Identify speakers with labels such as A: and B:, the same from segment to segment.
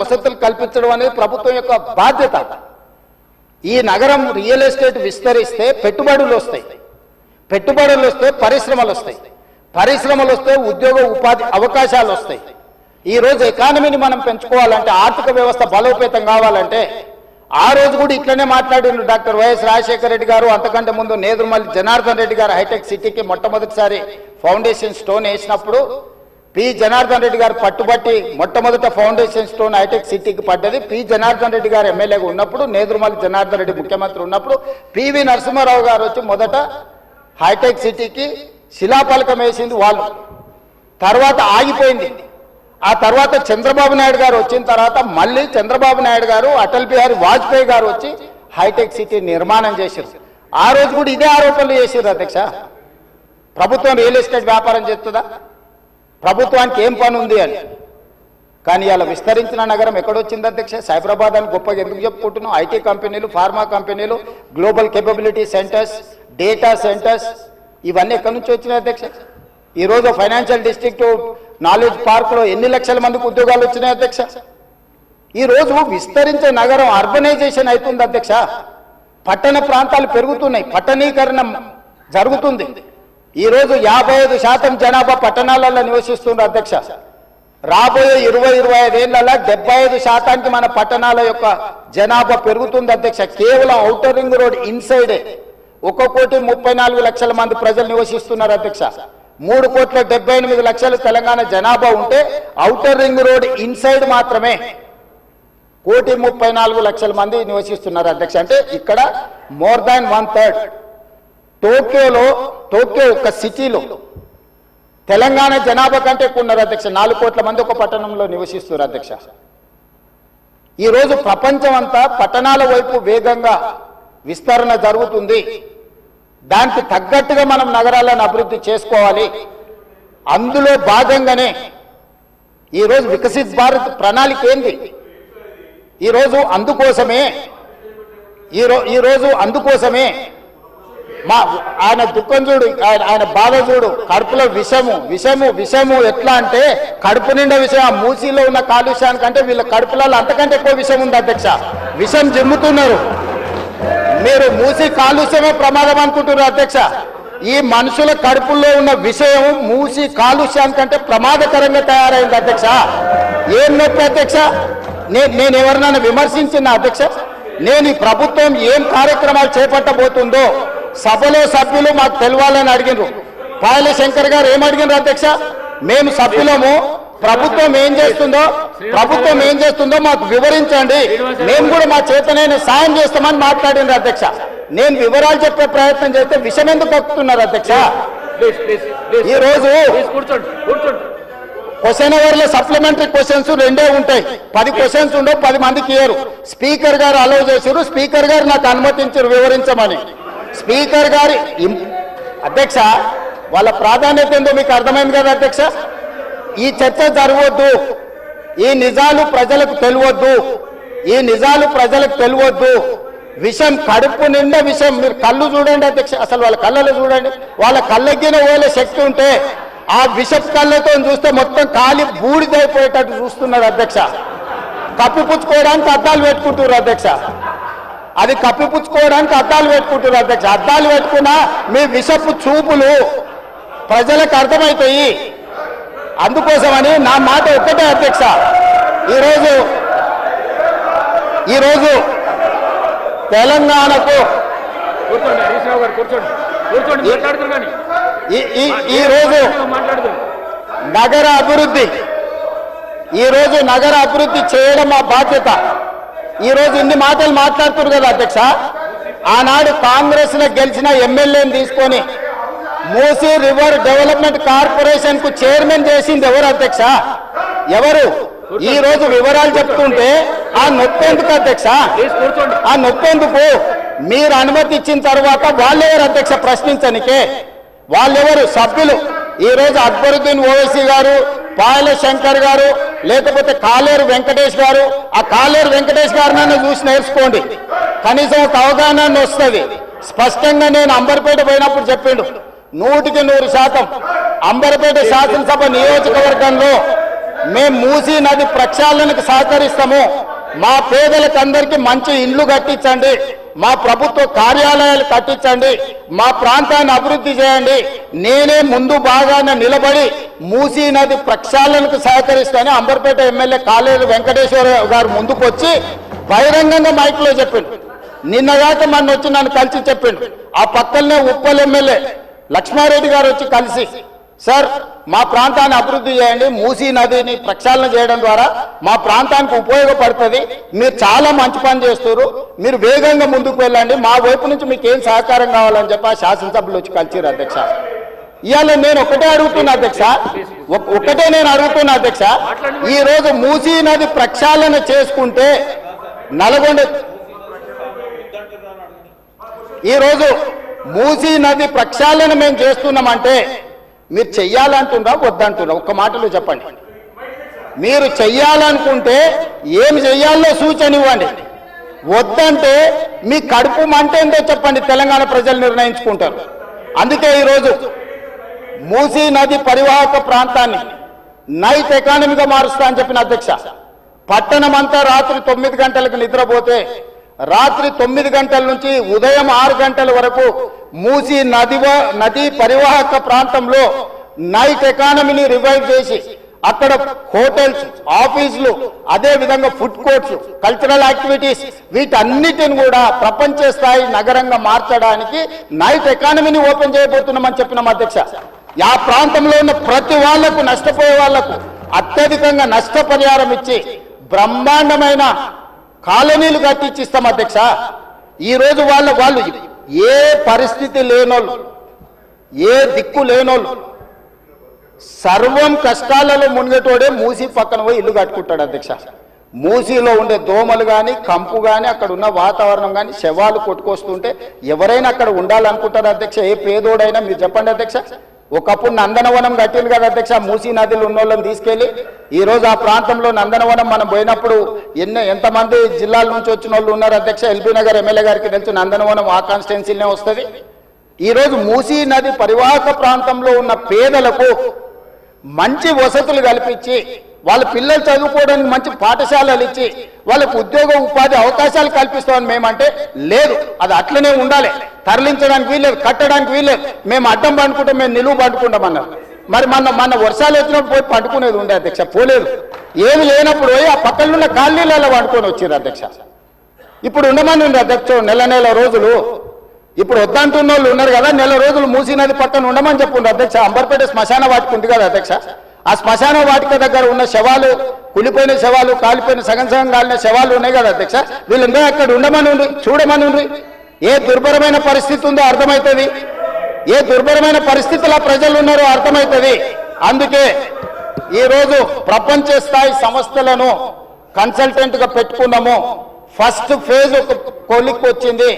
A: వసతులు కల్పించడం అనేది ప్రభుత్వం యొక్క బాధ్యత. ఈ నగరం రియల్ ఎస్టేట్ విస్తరిస్తే పెట్టుబడులు వస్తాయి, పెట్టుబడులు వస్తే పరిశ్రమలు వస్తాయి, పరిశ్రమలు వస్తే ఉద్యోగ ఉపాధి అవకాశాలు వస్తాయి. ఈ రోజు ఎకానమీని మనం పెంచుకోవాలంటే, ఆర్థిక వ్యవస్థ బలోపేతం కావాలంటే, ఆ రోజు కూడా ఇట్లనే మాట్లాడిన డాక్టర్ వైఎస్ రాజశేఖర రెడ్డి గారు, అంతకంటే ముందు నేదురుమల్లి జనార్దన్ రెడ్డి గారు హైటెక్ సిటీకి మొట్టమొదటిసారి ఫౌండేషన్ స్టోన్ వేసినప్పుడు పి జనార్దన్ రెడ్డి గారు పట్టుబట్టి మొట్టమొదట ఫౌండేషన్ స్టోన్ హైటెక్ సిటీకి పడ్డది. పి జనార్దన్ రెడ్డి గారు ఎమ్మెల్యేగా ఉన్నప్పుడు, నేదురుమల్లి జనార్దన్ రెడ్డి ముఖ్యమంత్రి ఉన్నప్పుడు పివి నరసింహారావు గారు వచ్చి మొదట హైటెక్ సిటీకి శిలాఫలకం వేసింది వాళ్ళు. తర్వాత ఆగిపోయింది. ఆ తర్వాత చంద్రబాబు నాయుడు గారు వచ్చిన తర్వాత మళ్ళీ చంద్రబాబు నాయుడు గారు, అటల్ బిహారీ వాజ్పేయి గారు వచ్చి హైటెక్ సిటీ నిర్మాణం చేశారు. ఆ రోజు కూడా ఇదే ఆరోపణలు చేశారు అధ్యక్ష. ప్రభుత్వం రియల్ ఎస్టేట్ వ్యాపారం చేస్తుందా, ప్రభుత్వానికి ఏం పని ఉంది అని. కానీ ఇలా విస్తరించిన నగరం ఎక్కడొచ్చింది అధ్యక్ష? సైబరాబాద్ అని గొప్పగా ఎందుకు చెప్పుకుంటున్నాం? ఐటీ కంపెనీలు, ఫార్మా కంపెనీలు, global capability centres, data centres, ఇవన్నీ ఎక్కడి నుంచి వచ్చినాయి అధ్యక్ష? ఈరోజు ఫైనాన్షియల్ డిస్ట్రిక్ట్ నాలెడ్జ్ పార్క్లో ఎన్ని లక్షల మందికి ఉద్యోగాలు వచ్చినాయి అధ్యక్ష? ఈరోజు విస్తరించే నగరం అర్బనైజేషన్ అవుతుంది అధ్యక్ష. పట్టణ ప్రాంతాలు పెరుగుతున్నాయి, పట్టణీకరణ జరుగుతుంది. ఈరోజు 55% జనాభా పట్టణాలలో నివసిస్తున్నారు అధ్యక్ష. రాబోయే 20-25 ఏళ్లలో 75% మన పట్టణాల యొక్క జనాభా పెరుగుతుంది అధ్యక్ష. కేవలం ఔటర్ రింగ్ రోడ్ ఇన్సైడే 1,34,00,000 మంది ప్రజలు నివసిస్తున్నారు అధ్యక్ష. 3,78,00,000 తెలంగాణ జనాభా ఉంటే ఔటర్ రింగ్ రోడ్ ఇన్సైడ్ మాత్రమే 1,34,00,000 మంది నివసిస్తున్నారు అధ్యక్ష. అంటే ఇక్కడ మోర్ దాన్ 1/3. టోక్యో ఒక సిటీలో తెలంగాణ జనాభా కంటే ఎక్కువ ఉన్నారు అధ్యక్ష. 4 కోట్ల మంది ఒక పట్టణంలో నివసిస్తున్నారు అధ్యక్ష. ఈరోజు ప్రపంచం అంతా పట్టణాల వైపు వేగంగా విస్తరణ జరుగుతుంది. దానికి తగ్గట్టుగా మనం నగరాలను అభివృద్ధి చేసుకోవాలి. అందులో భాగంగానే ఈరోజు వికసిత్ భారత్ ప్రణాళిక ఏంది? ఈరోజు అందుకోసమే ఆయన దుఃఖం చూడు, ఆయన బాధ చూడు, కడుపులో విషము ఎట్లా అంటే కడుపు నిండా విషయం. ఆ మూసీలో ఉన్న కాలుష్యానికంటే వీళ్ళ కడుపులలో అంతకంటే ఎక్కువ విషం ఉంది అధ్యక్ష. విషం జిమ్ముతున్నారు. మీరు మూసి కాలుష్యమే ప్రమాదం అనుకుంటున్నారు అధ్యక్ష. ఈ మనుషుల కడుపుల్లో ఉన్న విషయం మూసి కాలుష్యానికంటే ప్రమాదకరంగా తయారైంది అధ్యక్ష. ఏం నొప్పి అధ్యక్ష? నేను ఎవరినైనా విమర్శించిన అధ్యక్ష? నేను ఈ ప్రభుత్వం ఏం కార్యక్రమాలు చేపట్టబోతుందో సభలో సభ్యులు మాకు తెలవాలని అడిగినారు. పాయల శంకర్ గారు ఏమడిగినారు అధ్యక్ష? మేము సభ్యులము, ప్రభుత్వం ఏం చేస్తుందో మాకు వివరించండి, మేము కూడా మా చేతనైన సాయం చేస్తామని మాట్లాడినారు అధ్యక్ష. నేను వివరాలు చెప్పే ప్రయత్నం చేస్తే విషయం ఎందుకు కక్కుతున్నారు అధ్యక్ష? ఈరోజు క్వశ్చన్ అవర్లో సప్లిమెంటరీ క్వశ్చన్స్ 2 ఉంటాయి. 10 క్వశ్చన్స్ ఉండవు, 10 మందికి ఇయ్యరు. స్పీకర్ గారు అలౌ చేశారు, స్పీకర్ గారు నాకు అనుమతించారు వివరించమని. స్పీకర్ గారి అధ్యక్ష వాళ్ళ ప్రాధాన్యత ఏందో మీకు అర్థమైంది కదా అధ్యక్ష? ఈ చర్చ జరగవద్దు, ఈ నిజాలు ప్రజలకు తెలియవద్దు. విషం కడుపు నిండా విషం. మీరు కళ్ళు చూడండి అధ్యక్ష, అసలు వాళ్ళ కళ్ళలో చూడండి. వాళ్ళ కళ్ళగిన ఓలే శక్తి ఉంటే ఆ విషపు కళ్ళతో చూస్తే మొత్తం కాలి బూడిదైపోయేటట్టు చూస్తున్నారు అధ్యక్ష. కప్పిపుచ్చుకోవడానికి అద్దాలు పెట్టుకుంటున్నారు అధ్యక్ష. అది కప్పిపుచ్చుకోవడానికి అద్దాలు పెట్టుకుంటున్నారు అధ్యక్ష. అద్దాలు పెట్టుకున్నా మీ విషపు చూపులు ప్రజలకు అర్థమవుతాయి. అందుకోసమని నా మాట ఒక్కటే అధ్యక్ష. ఈరోజు తెలంగాణకు ఈరోజు నగర అభివృద్ధి చేయడం మా బాధ్యత. ఈరోజు ఇన్ని మాటలు మాట్లాడుతున్నారు కదా అధ్యక్ష. ఆనాడు కాంగ్రెస్ లో గెలిచిన ఎమ్మెల్యేని తీసుకొని మూసీ రివర్ డెవలప్మెంట్ కార్పొరేషన్ కు చైర్మన్ చేసింది ఎవరు అధ్యక్ష? ఎవరు? ఈ రోజు వివరాలు చెప్తుంటే ఆ నొప్పెందుకు అధ్యక్ష? ఆ నొప్పెందుకు? మీరు అనుమతి ఇచ్చిన తర్వాత వాళ్ళెవరు అధ్యక్ష ప్రశ్నించనికే? వాళ్ళెవరు సభ్యులు? ఈ రోజు అక్బరుద్దీన్ ఓవైసీ గారు, పాయల శంకర్ గారు, లేకపోతే కాలేరు వెంకటేష్ గారు. ఆ కాలేరు వెంకటేష్ గారినైనా చూసి నేర్చుకోండి, కనీసం ఒక అవగాహన వస్తుంది. స్పష్టంగా నేను అంబర్పేట పోయినప్పుడు చెప్పిండు, 100% అంబర్పేట శాసనసభ నియోజకవర్గంలో మేము మూసీ నది ప్రక్షాళనకు సహకరిస్తాము. మా పేదలకు అందరికీ మంచి ఇండ్లు కట్టించండి, మా ప్రభుత్వ కార్యాలయాలు కట్టించండి, మా ప్రాంతాన్ని అభివృద్ధి చేయండి, నేనే ముందు బాగానే నిలబడి మూసీ నది ప్రక్షాళనకు సహకరిస్తానని అంబర్పేట ఎమ్మెల్యే కాలేరు వెంకటేశ్వర గారు ముందుకు వచ్చి బహిరంగంగా మైక్లో చెప్పిండు. నిన్నగాక మొన్న వచ్చి నన్ను కలిసి చెప్పిండు. ఆ పక్కనే ఉప్పల్ ఎమ్మెల్యే లక్ష్మారెడ్డి గారు వచ్చి కలిసి, సార్ మా ప్రాంతాన్ని అభివృద్ధి చేయండి, మూసీ నదిని ప్రక్షాళన చేయడం ద్వారా మా ప్రాంతానికి ఉపయోగపడుతుంది, మీరు చాలా మంచి పని చేస్తారు, మీరు వేగంగా ముందుకు వెళ్ళండి, మా వైపు నుంచి మీకు ఏం సహకారం కావాలని చెప్పి ఆ శాసనసభ్యులు వచ్చి కలిసిరు అధ్యక్ష. ఇవాళ నేను ఒకటే అడుగుతున్నా అధ్యక్ష, అధ్యక్ష, ఈ రోజు మూసీ నది ప్రక్షాళన చేసుకుంటే నల్గొండ, ఈరోజు మూసీ నది ప్రక్షాళన మేము చేస్తున్నామంటే మీరు చెయ్యాలంటున్నా వద్దంటున్నా? ఒక్క మాటలో చెప్పండి. మీరు చెయ్యాలనుకుంటే ఏం చెయ్యాలో సూచన ఇవ్వండి, వద్దంటే మీ కడుపు మంట ఏంటో చెప్పండి, తెలంగాణ ప్రజలు నిర్ణయించుకుంటారు. అందుకే ఈరోజు మూసీ నది పరివాహక ప్రాంతాన్ని నైట్ ఎకానమీగా మారుస్తా అని చెప్పిన అధ్యక్ష. పట్టణం అంతా రాత్రి 9 గంటలకు నిద్రపోతే రాత్రి 9 గంటల నుంచి ఉదయం 6 గంటల వరకు మూసీ నది పరివాహక ప్రాంతంలో నైట్ ఎకానమీని రివైవ్ చేసి అక్కడ హోటల్స్, ఆఫీసులు, అదే విధంగా ఫుడ్ కోర్ట్స్, కల్చరల్ యాక్టివిటీస్ వీటన్నిటిని కూడా ప్రపంచ స్థాయి నగరంగా మార్చడానికి నైట్ ఎకానమీని ఓపెన్ చేయబోతున్నామని చెప్పినాం అధ్యక్ష. ఆ ప్రాంతంలో ఉన్న ప్రతి వాళ్లకు, నష్టపోయే వాళ్లకు అత్యధికంగా నష్టపరిహారం ఇచ్చి బ్రహ్మాండమైన కాలనీలు కట్టించిస్తాం అధ్యక్ష. ఈరోజు వాళ్ళు ఏ పరిస్థితి లేనోళ్ళు, ఏ దిక్కు లేనోళ్ళు, సర్వం కష్టాలలో మునిగేటోడే మూసీ పక్కన పోయి ఇల్లు కట్టుకుంటాడు అధ్యక్ష. మూసీలో ఉండే దోమలు కానీ, కంపు కానీ, అక్కడ ఉన్న వాతావరణం కానీ, శవాలు కొట్టుకొస్తుంటే ఎవరైనా అక్కడ ఉండాలనుకుంటారు అధ్యక్ష? ఏ పేదోడైనా మీరు చెప్పండి అధ్యక్ష. ఒకప్పుడు నందనవనం కట్టింది కదా అధ్యక్ష, మూసీ నదిలో ఉన్న వాళ్ళని తీసుకెళ్లి. ఈ రోజు ఆ ప్రాంతంలో నందనవనం మనం పోయినప్పుడు ఎంతమంది జిల్లాల నుంచి వచ్చిన వాళ్ళు ఉన్నారు అధ్యక్ష? ఎల్బీ నగర్ ఎమ్మెల్యే గారికి తెలుసు, నందనవనం ఆ కాన్స్టిట్యున్సీలోనే వస్తుంది. ఈ రోజు మూసీ నది పరివాహక ప్రాంతంలో ఉన్న పేదలకు మంచి వసతులు కల్పించి, వాళ్ళ పిల్లలు చదువుకోవడానికి మంచి పాఠశాలలు ఇచ్చి, వాళ్ళకు ఉద్యోగ ఉపాధి అవకాశాలు కల్పిస్తామని మేమంటే లేదు, అది అట్లనే ఉండాలి, తరలించడానికి వీల్లేదు, కట్టడానికి వీల్లేదు, మేము అడ్డం పండుకుంటాం, మేము నిలువు పండుకుంటామన్నారు. మరి మన వర్షాలు వచ్చినప్పుడు పోయి పండుకునేది ఉండే అధ్యక్ష, పోలేదు. ఏమి లేనప్పుడు పోయి ఆ పక్కన ఉన్న కాలనీలలో పండుకొని వచ్చారు అధ్యక్ష. ఇప్పుడు ఉండమని ఉంది అధ్యక్ష నెల రోజులు. ఇప్పుడు వద్దంటున్న వాళ్ళు ఉన్నారు కదా, నెల రోజులు మూసీ నది పక్కన ఉండమని చెప్పుండ్రు అధ్యక్ష. అంబర్పేట శ్మశాన వాటిక ఉంది కదా అధ్యక్ష, ఆ శ్మశాన వాటిక దగ్గర ఉన్న శవాలు, కులిపోయిన శవాలు, కాలిపోయిన సగం కాలిన శవాలు ఉన్నాయి కదా అధ్యక్ష, వీళ్ళందరూ అక్కడ ఉండమని ఉండి చూడమని ఉండి. ఏ దుర్భరమైన పరిస్థితి ఉందో అర్థమవుతుంది, ఏ దుర్భరమైన పరిస్థితుల్లో ప్రజలు ఉన్నారో అర్థమవుతుంది. అందుకే ఈరోజు ప్రపంచ స్థాయి సంస్థలను కన్సల్టెంట్ గా పెట్టుకున్నాము. ఫస్ట్ ఫేజ్ ఒక కొలిక్కి వచ్చింది,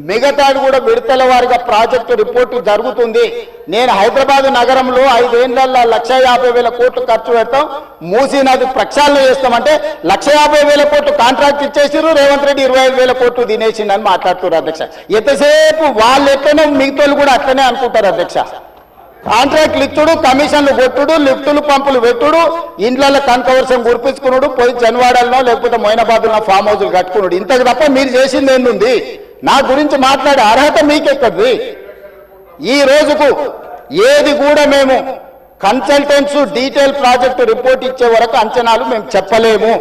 A: మిగతాది కూడా విడతల వారిగా ప్రాజెక్టు రిపోర్టు జరుగుతుంది. నేను హైదరాబాద్ నగరంలో 5 ఏళ్లలో 150,000 కోట్లు ఖర్చు పెడతాం, మూసీ నది ప్రక్షాళన చేస్తామంటే 150,000 కోట్లు కాంట్రాక్ట్ ఇచ్చేసిరు, రేవంత్ రెడ్డి 25,000 కోట్లు తినేసిందని మాట్లాడుతున్నారు అధ్యక్ష. ఎంతసేపు వాళ్ళు ఎట్లనో మిగతాలు కూడా అట్లనే అనుకుంటారు అధ్యక్ష. కాంట్రాక్ట్లు ఇచ్చుడు, కమిషన్లు కొట్టుడు, లిఫ్టులు పంపులు పెట్టుడు, ఇండ్లలో కనకవర్షం కురిపించుకున్నాడు, పోయి జన్వాడల్లో లేకపోతే మొయినాబాద్లో ఫామ్ హౌజులు కట్టుకున్నాడు. ఇంతకు తప్ప మీరు చేసింది ఏంది? నా గురించి మాట్లాడే అర్హత మీకెక్కది? ఈ రోజుకు ఏది కూడా మేము కన్సల్టెంట్స్ డీటెయిల్ ప్రాజెక్టు రిపోర్ట్ ఇచ్చే వరకు అంచనాలు మేము చెప్పలేము.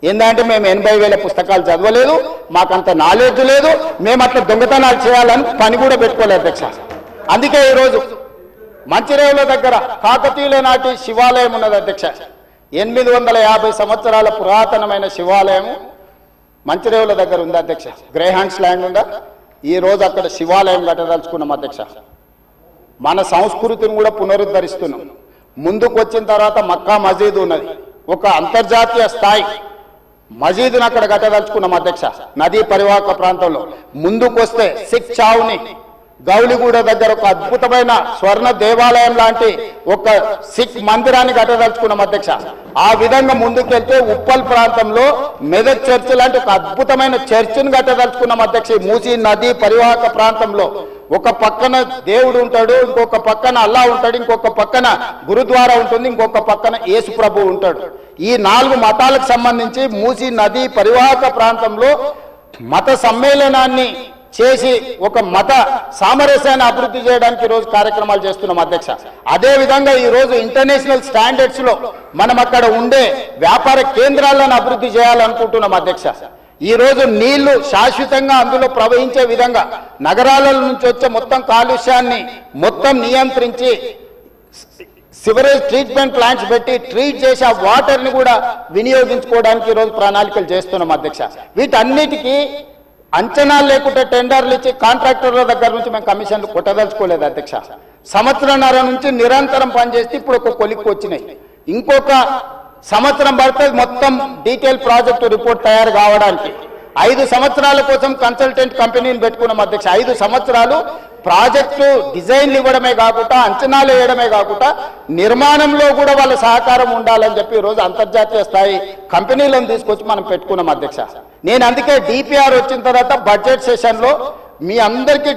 A: ఏంటంటే మేము 80,000 పుస్తకాలు చదవలేదు, మాకంత నాలెడ్జ్ లేదు, మేము అట్లా దొంగతనాలు చేయాలని పని కూడా పెట్టుకోలేదు అధ్యక్ష. అందుకే ఈరోజు మంచిరేవుల దగ్గర కాకతీయుల నాటి శివాలయం ఉన్నది అధ్యక్ష. 850 సంవత్సరాల పురాతనమైన శివాలయం మంచిరేవుల దగ్గర ఉంది అధ్యక్ష. గ్రేహాండ్స్ ల్యాండ్ ఉందా? ఈ రోజు అక్కడ శివాలయం కట్టదలుచుకున్నాం అధ్యక్ష. మన సంస్కృతిని కూడా పునరుద్ధరిస్తున్నాం. ముందుకు వచ్చిన తర్వాత మక్కా మసీద్ ఉన్నది, ఒక అంతర్జాతీయ స్థాయి మసీదును అక్కడ కట్టదలుచుకున్నాం అధ్యక్ష. నదీ పరివాహక ప్రాంతంలో ముందుకు వస్తే సిక్ చావుని గౌలిగూడ దగ్గర ఒక అద్భుతమైన స్వర్ణ దేవాలయం లాంటి ఒక సిక్ మందిరాన్ని కట్టదలుచుకున్నాం అధ్యక్ష. ఆ విధంగా ముందుకెళ్తే ఉప్పల్ ప్రాంతంలో మెదక్ చర్చ్ లాంటి ఒక అద్భుతమైన చర్చిని కట్టదలుచుకున్నాం అధ్యక్ష. మూసీ నది పరివాహక ప్రాంతంలో ఒక పక్కన దేవుడు ఉంటాడు, ఇంకొక పక్కన అల్లా ఉంటాడు, ఇంకొక పక్కన గురుద్వారా ఉంటుంది, ఇంకొక పక్కన యేసు ప్రభు ఉంటాడు. ఈ 4 మతాలకు సంబంధించి మూసీ నది పరివాహక ప్రాంతంలో మత సమ్మేళనాన్ని చేసి ఒక మత సామరస్యాన్ని అభివృద్ధి చేయడానికి ఈరోజు కార్యక్రమాలు చేస్తున్నాం అధ్యక్ష. అదే విధంగా ఈరోజు ఇంటర్నేషనల్ స్టాండర్డ్స్ లో మనం అక్కడ ఉండే వ్యాపార కేంద్రాలను అభివృద్ధి చేయాలనుకుంటున్నాం అధ్యక్ష. ఈ రోజు నీళ్లు శాశ్వతంగా అందులో ప్రవహించే విధంగా నగరాల నుంచి వచ్చే మొత్తం కాలుష్యాన్ని మొత్తం నియంత్రించి సివరేజ్ ట్రీట్మెంట్ ప్లాంట్స్ పెట్టి ట్రీట్ చేసి ఆ వాటర్ని కూడా వినియోగించుకోవడానికి ఈరోజు ప్రణాళికలు చేస్తున్నాం అధ్యక్ష. వీటన్నిటికీ అంచనాలు లేకుండా టెండర్లు ఇచ్చి కాంట్రాక్టర్ల దగ్గర నుంచి మేము కమిషన్లు కొట్టదలుచుకోలేదు అధ్యక్ష. సంవత్సరంన్నర నుంచి నిరంతరం పనిచేస్తే ఇప్పుడు ఒక కొలిక్కి వచ్చినాయి. ఇంకొక సంవత్సరం పడుతుంది మొత్తం డీటెయిల్ ప్రాజెక్టు రిపోర్ట్ తయారు కావడానికి. 5 సంవత్సరాల కోసం కన్సల్టెంట్ కంపెనీని పెట్టుకున్నాం అధ్యక్ష. 5 సంవత్సరాలు ప్రాజెక్టు డిజైన్లు ఇవ్వడమే కాకుండా అంచనాలు వేయడమే కాకుండా నిర్మాణంలో కూడా వాళ్ళ సహకారం ఉండాలని చెప్పి ఈరోజు అంతర్జాతీయ స్థాయి కంపెనీలను తీసుకొచ్చి మనం పెట్టుకున్నాం అధ్యక్ష. నేను అందుకే డిపిఆర్ వచ్చిన తర్వాత బడ్జెట్ సెషన్లో మీ అందరికీ